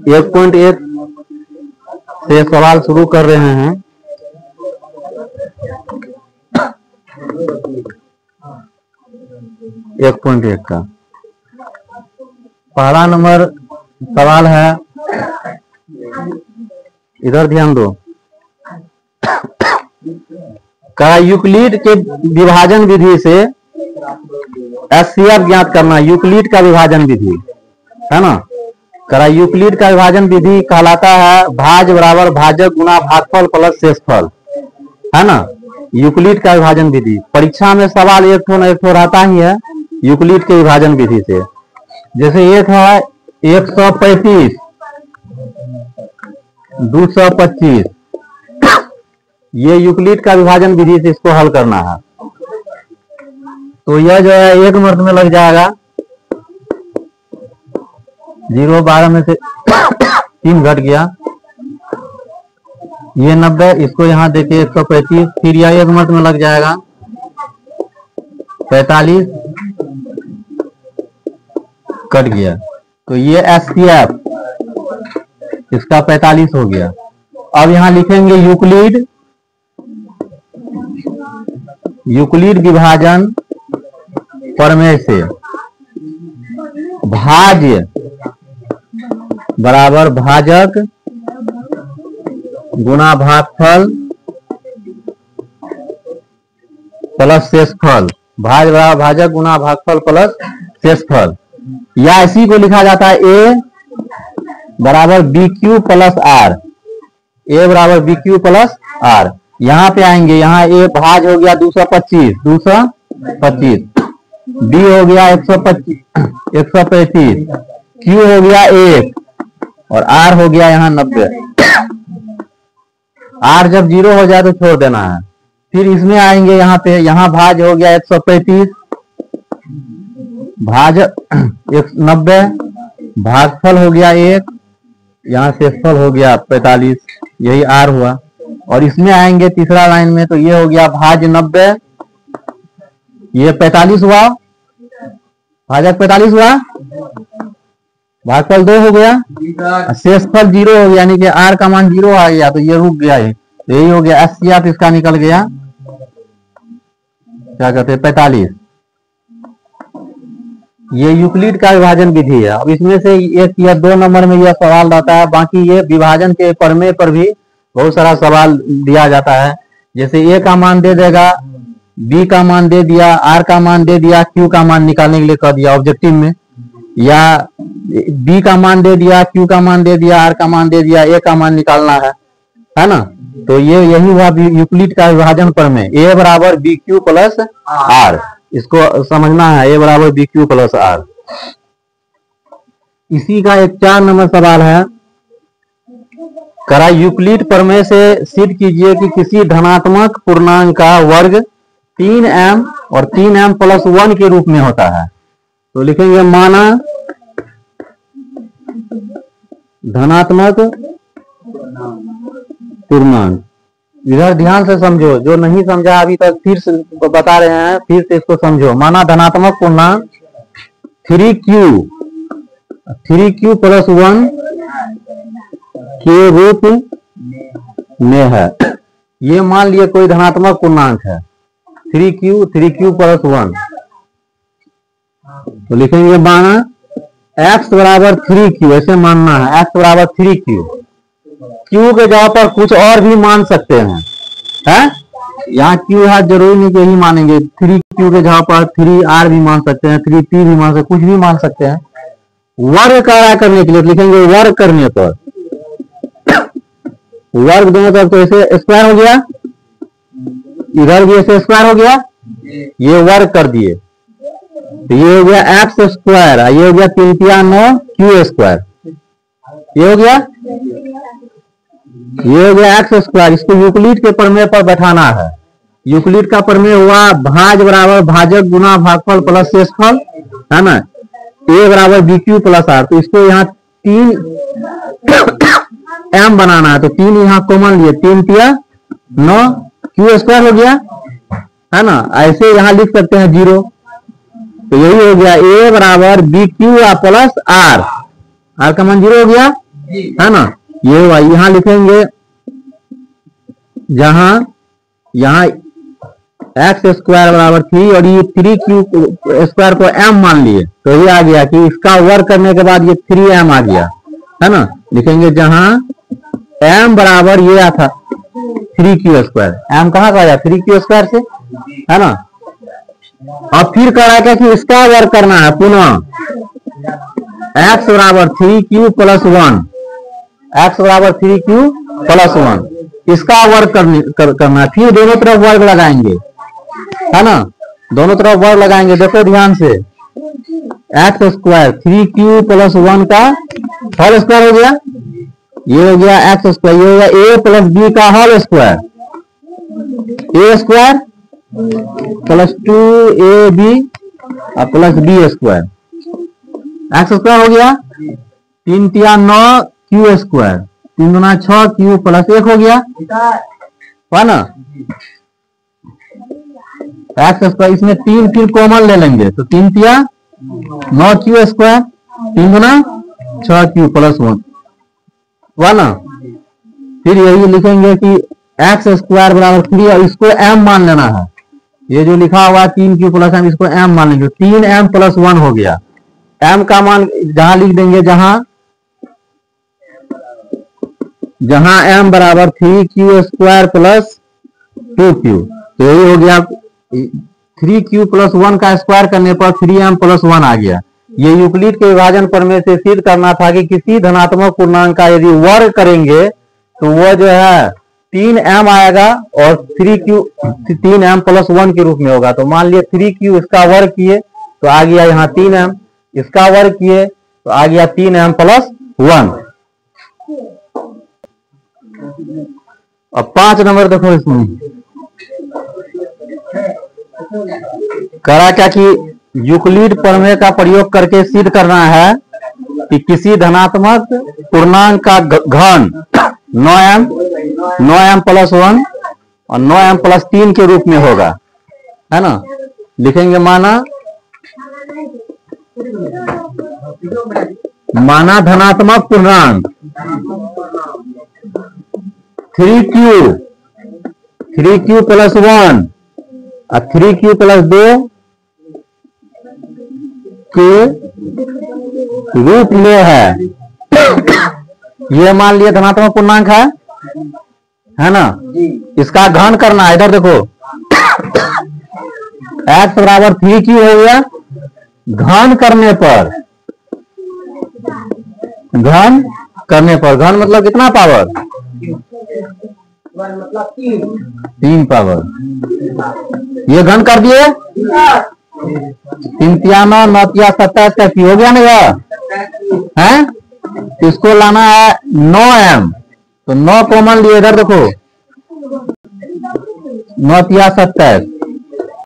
1.1 से सवाल शुरू कर रहे हैं। एक पॉइंट एक का पहला नंबर सवाल है, इधर ध्यान दो। का यूक्लिड के विभाजन विधि से एचसीएफ ज्ञात करना। यूक्लिड का विभाजन विधि है ना, करा यूक्लिड का विभाजन विधि कहलाता है भाज बराबर भाजक गुना भागफल प्लस शेषफल, है ना। यूक्लिड का विभाजन विधि परीक्षा में सवाल एक ठो न एक ठो रहता ही है यूक्लिड के विभाजन विधि से। जैसे एक है 135 225, ये यूक्लिड का विभाजन विधि से इसको हल करना है। तो यह जो है 1 मिनट में लग जाएगा। 0 12 में से 3 घट गया, ये 90, इसको यहाँ देखिए 135, फिर यह 1 मिनट में लग जाएगा 45, कट गया। तो ये एचसीएफ इसका 45 हो गया। अब यहाँ लिखेंगे यूक्लिड विभाजन प्रमेय से भाज्य बराबर भाजक गुना भागफल प्लस शेषफल। भाज बराबर भाजक गुना भागफल प्लस शेषफल, या इसी को लिखा जाता है ए बराबर बी क्यू प्लस आर। ए बराबर बी क्यू प्लस आर। यहाँ पे आएंगे, यहाँ ए भाज हो गया 225, बी हो गया 135, क्यू हो गया 1 और आर हो गया यहाँ 90। आर जब 0 हो जाए तो छोड़ देना है। फिर इसमें आएंगे यहाँ पे, यहाँ भाज हो गया 135, भाज 90, भागफल हो गया 1, यहाँ शेषफल हो गया 45, यही आर हुआ। और इसमें आएंगे तीसरा लाइन में, तो ये हो गया भाज 90, ये 45 हुआ, भाजक 45 हुआ, भागफल 2 हो गया, शेषफल 0 हो गया, यानी कि आर का मान 0 आ गया, तो ये रुक गया है। तो यही हो गया एचसीएफ, इसका निकल गया क्या कहते हैं 45। ये यूक्लिड का विभाजन विधि है। अब इसमें से एक या 2 नंबर में यह सवाल रहता है, बाकी ये विभाजन के प्रमेय पर भी बहुत सारा सवाल दिया जाता है। जैसे ए का मान दे देगा, बी का मान दे दिया, आर का मान दे दिया, क्यू का मान निकालने के लिए कह दिया ऑब्जेक्टिव में, या बी का मान दे दिया, क्यू का मान दे दिया, आर का मान दे दिया, ए का मान निकालना है ना। तो ये यही हुआ यूक्लिड का विभाजन प्रमेय। ए बराबर बी क्यू प्लस आर, इसको समझना है, ए बराबर बी क्यू प्लस आर। इसी का एक 4 नंबर सवाल है, करा यूक्लिड प्रमेय से सिद्ध कीजिए कि किसी धनात्मक पूर्णांक का वर्ग 3m और 3m प्लस 1 के रूप में होता है। तो लिखेंगे माना धनात्मक पूर्णांक। इधर ध्यान से समझो, जो नहीं समझा अभी तक फिर से बता रहे हैं, फिर से इसको समझो। माना धनात्मक पूर्णांक 3q प्लस 1 के रूप में है। ये मान लिए कोई धनात्मक पूर्णांक है 3q प्लस 1, तो लिखेंगे माना x बराबर 3q, ऐसे मानना है x बराबर 3q। q के जगह पर कुछ और भी मान सकते हैं, यहाँ q है, जरूरी नहीं कि यही मानेंगे। 3q के जगह पर 3r भी मान सकते हैं, 3p भी मान सकते हैं, कुछ भी मान सकते हैं। वर्ग करने के लिए लिखेंगे वर्ग करने पर, वर्ग दोनों तरफ, तो ऐसे स्क्वायर हो गया, इधर भी ऐसे स्क्वायर हो गया, ये वर्ग कर दिए, तो ये हो गया एक्स स्क्वायर, ये हो गया 3 क्यू स्क्वायर, ये हो गया एक्स स्क्वायर। इसको यूक्लिड के प्रमेय पर बैठाना है। यूक्लिड का प्रमेय हुआ भाज बराबर भाजक गुना भागफल प्लस शेषफल, है ना। ए बराबर बी क्यू प्लस आर, तो इसको यहाँ 3m बनाना है, तो 3 यहाँ कॉमन लिए, 3 तिया 9 क्यू स्क्वायर हो गया, है ना। ऐसे यहाँ लिख सकते हैं 0, तो यही हो गया ए बराबर B Q plus R, R का मान 0 हो गया है ना। ये हुआ, यहां लिखेंगे जहां यहाँ एक्स स्क्वायर बराबर 3 और ये 3 क्यू स्क्वायर को m मान लिए, तो ये आ गया कि इसका वर्क करने के बाद ये 3m आ गया है ना। लिखेंगे जहां m बराबर ये आ था 3q स्क्वायर, m कहाँ का आया 3q स्क्वायर से है ना। अब फिर कह रहा है कि इसका वर्क करना है पुनः, x बराबर 3q प्लस 1, x बराबर 3q प्लस 1, इसका वर्क करना है। फिर दोनों तरफ वर्ग लगाएंगे है ना, दोनों तरफ वर्ग लगाएंगे। देखो ध्यान से, एक्स स्क्वायर 3q प्लस 1 का होल स्क्वायर हो गया, ये हो गया एक्स स्क्वायर, ये हो गया ए प्लस बी का whole square, a square plus 2ab plus b square, x square हो गया 3 तिया 9 क्यू स्क्वायर, 3 गुना 6 क्यू प्लस 1 हो गया है ना। एक्स स्क्वायर इसमें 3 फिर कॉमन ले लेंगे, तो 3 तिया 9 क्यू स्क्वायर, 3 गुना 6 क्यू प्लस 1 हुआ ना। फिर यही लिखेंगे कि एक्स स्क्वायर बराबर 3 और इसको m मान लेना है, ये जो लिखा हुआ 3q प्लस m इसको m मान लेंगे, 3m प्लस 1 हो गया। m का मान जहां लिख देंगे जहां m बराबर 3q स्क्वायर प्लस 2q, तो यही हो गया 3q प्लस 1 का स्क्वायर करने पर 3m प्लस 1 आ गया। ये यूक्लिड के विभाजन प्रमेय से सिद्ध करना था कि किसी धनात्मक पूर्णांक का यदि वर्ग करेंगे तो वो जो है 3m आएगा और 3m प्लस 1 के रूप में होगा। तो मान लिया 3q इसका वर्ग किए तो आ गया यहाँ 3m, इसका वर्ग किए तो आ गया 3m प्लस 1। अब 5 नंबर देखो, इसमें करा क्या कि यूक्लिड प्रमेय का प्रयोग करके सिद्ध करना है कि किसी धनात्मक पूर्णांक का घन 9m प्लस 1 और 9m प्लस 3 के रूप में होगा है ना। लिखेंगे माना धनात्मक पूर्णांक 3q प्लस 1 और 3q प्लस 2 के रूप में है, ये मान लिया धनात्मक पूर्णांक है ना। इसका घन करना है, इधर देखो x बराबर 3q हो गया, घन करने पर घन मतलब कितना पावर 3 पावर, ये घन कर दिए 3 तिया 9 9 तिया 27 का की हो गया ना है। इसको लाना है 9m, तो 9 कॉमन लिए, इधर देखो 9 तिया 27,